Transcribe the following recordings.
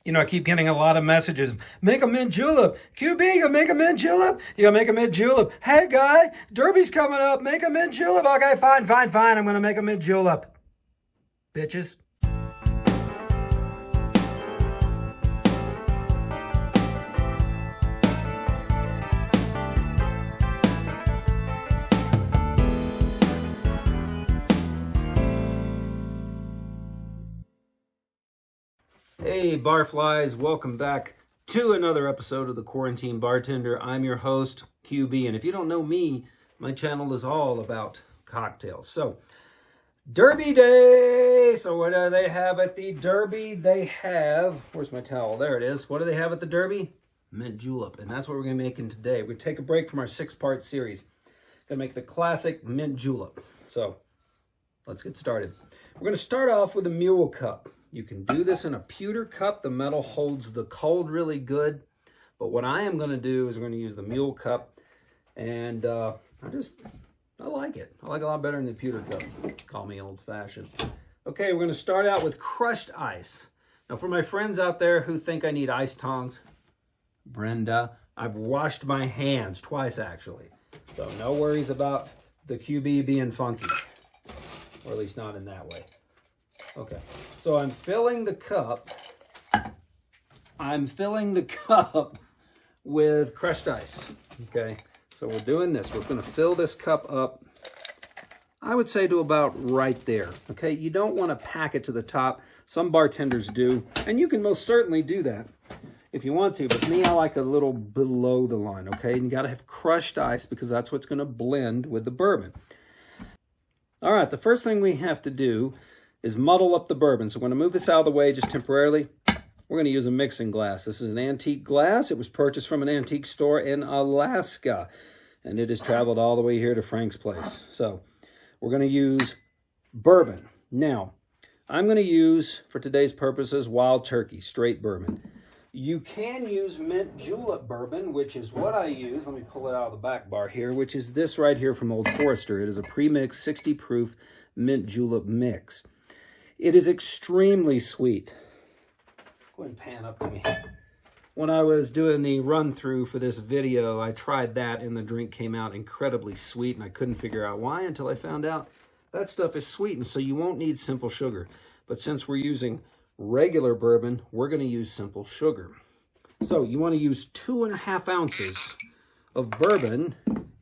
I keep getting a lot of messages. Make a mint julep. QB, you gonna make a mint julep? You gonna make a mint julep? Hey, guy, Derby's coming up. Make a mint julep. Okay, fine. I'm gonna make a mint julep. Bitches. Hey, barflies, welcome back to another episode of the Quarantine Bartender. I'm your host, QB, and if you don't know me, my channel is all about cocktails. So, Derby Day! So what do they have at the Derby? They have, where's my towel? There it is. What do they have at the Derby? Mint julep, and that's what we're going to be making today. We're going to take a break from our 6-part series. Going to make the classic mint julep. So, let's get started. We're going to start off with a mule cup. You can do this in a pewter cup. The metal holds the cold really good. But what I am going to do is we're going to use the mule cup. And I like it. I like it a lot better than the pewter cup. Call me old-fashioned. Okay, we're going to start out with crushed ice. Now, for my friends out there who think I need ice tongs, Brenda, I've washed my hands twice, actually. So no worries about the QB being funky. Or at least not in that way. Okay, so I'm filling the cup with crushed ice. Okay, so we're doing this. We're going to fill this cup up, I would say, to about right there. Okay, you don't want to pack it to the top. Some bartenders do, and you can most certainly do that if you want to. But me, I like a little below the line. Okay, and you got to have crushed ice because that's what's going to blend with the bourbon. All right, the first thing we have to do is muddle up the bourbon. So I'm going to move this out of the way just temporarily. We're going to use a mixing glass. This is an antique glass. It was purchased from an antique store in Alaska, and it has traveled all the way here to Frank's place. So we're going to use bourbon. Now, I'm going to use, for today's purposes, Wild Turkey, straight bourbon. You can use mint julep bourbon, which is what I use. Let me pull it out of the back bar here, which is this right here from Old Forester. It is a pre-mixed 60 proof mint julep mix. It is extremely sweet. Go ahead and pan up to me. When I was doing the run-through for this video, I tried that, and the drink came out incredibly sweet, and I couldn't figure out why until I found out that stuff is sweetened, so you won't need simple sugar. But since we're using regular bourbon, we're going to use simple sugar. So you want to use 2.5 ounces of bourbon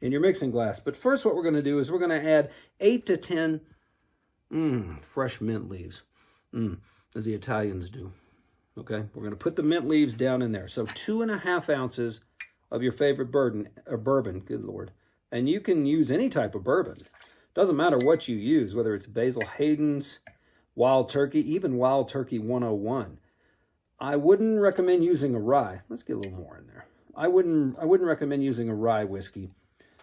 in your mixing glass. But first what we're going to do is we're going to add 8 to 10 fresh mint leaves, as the Italians do. Okay, we're going to put the mint leaves down in there. So 2.5 ounces of your favorite bourbon, good Lord. And you can use any type of bourbon. Doesn't matter what you use, whether it's Basil Hayden's, Wild Turkey, even Wild Turkey 101. I wouldn't recommend using a rye. Let's get a little more in there. I wouldn't recommend using a rye whiskey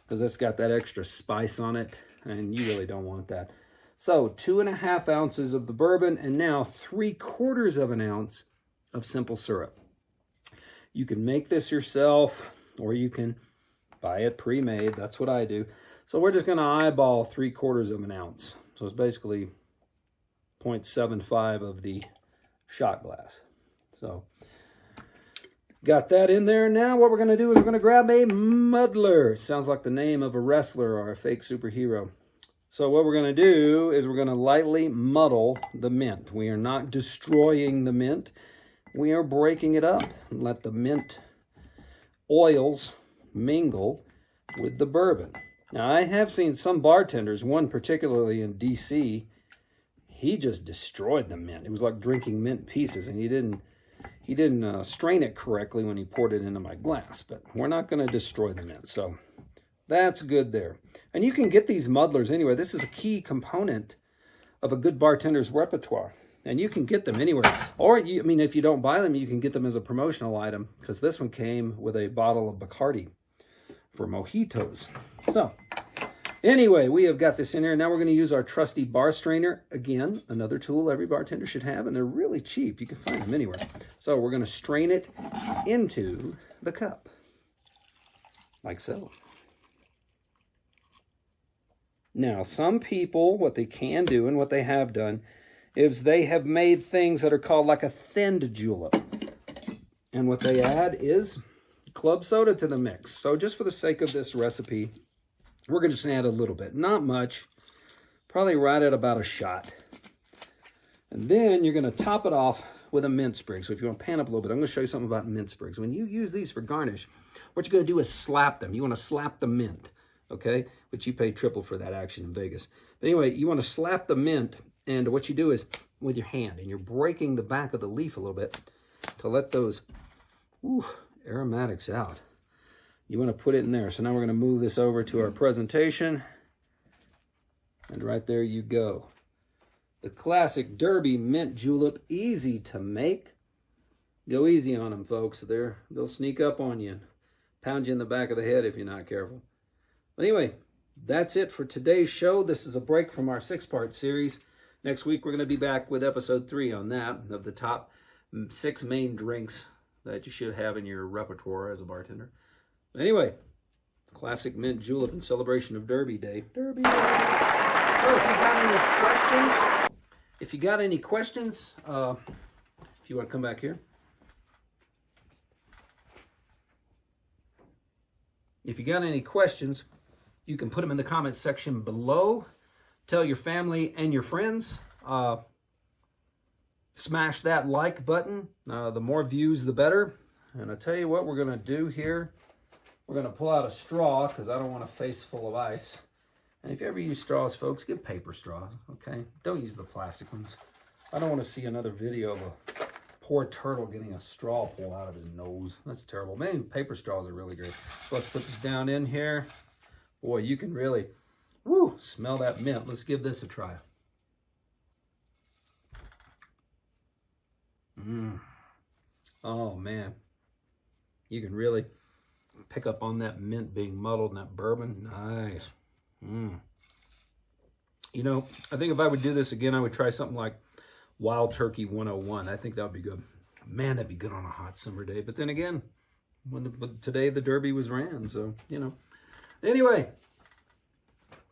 because it's got that extra spice on it, and you really don't want that. So 2.5 ounces of the bourbon, and now 3/4 of an ounce of simple syrup. You can make this yourself, or you can buy it pre-made. That's what I do. So we're just going to eyeball 3/4 of an ounce. So it's basically 0.75 of the shot glass. So got that in there. Now what we're going to do is we're going to grab a muddler. Sounds like the name of a wrestler or a fake superhero. So what we're going to do is we're going to lightly muddle the mint. We are not destroying the mint. We are breaking it up and let the mint oils mingle with the bourbon. Now, I have seen some bartenders, one particularly in DC, he just destroyed the mint. It was like drinking mint pieces, and he didn't strain it correctly when he poured it into my glass. But we're not going to destroy the mint, so that's good there. And you can get these muddlers anywhere. This is a key component of a good bartender's repertoire. And you can get them anywhere. Or, if you don't buy them, you can get them as a promotional item, because this one came with a bottle of Bacardi for mojitos. So, anyway, we have got this in here. Now we're going to use our trusty bar strainer. Again, another tool every bartender should have, and they're really cheap. You can find them anywhere. So we're going to strain it into the cup, like so. Now, some people, what they can do and what they have done is they have made things that are called like a thinned julep. And what they add is club soda to the mix. So just for the sake of this recipe, we're just going to add a little bit. Not much. Probably right at about a shot. And then you're going to top it off with a mint sprig. So if you want to pan up a little bit, I'm going to show you something about mint sprigs. When you use these for garnish, what you're going to do is slap them. You want to slap the mint, okay? Which you pay triple for that action in Vegas. But anyway, you want to slap the mint, and what you do is with your hand, and you're breaking the back of the leaf a little bit to let those aromatics out. You want to put it in there. So now we're going to move this over to our presentation. And right there you go. The classic Derby mint julep, easy to make. Go easy on them, folks. They'll sneak up on you and pound you in the back of the head if you're not careful. But anyway, that's it for today's show. This is a break from our 6-part series. Next week, we're going to be back with episode 3 on that, of the top 6 main drinks that you should have in your repertoire as a bartender. But anyway, classic mint julep in celebration of Derby Day. Derby Day. So if you got any questions, if you want to come back here. If you got any questions, you can put them in the comments section below. Tell your family and your friends. Smash that like button. The more views, the better. And I'll tell you what we're going to do here. We're going to pull out a straw because I don't want a face full of ice. And if you ever use straws, folks, get paper straws, okay? Don't use the plastic ones. I don't want to see another video of a poor turtle getting a straw pulled out of his nose. That's terrible. Man, paper straws are really great. So let's put this down in here. Boy, you can really, smell that mint. Let's give this a try. Oh, man. You can really pick up on that mint being muddled in that bourbon. Nice. You know, I think if I would do this again, I would try something like Wild Turkey 101. I think that would be good. Man, that'd be good on a hot summer day. But then again, today the Derby was ran, so, you know. Anyway,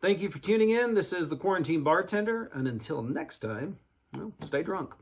thank you for tuning in. This is The Quarantine Bartender. And until next time, stay drunk.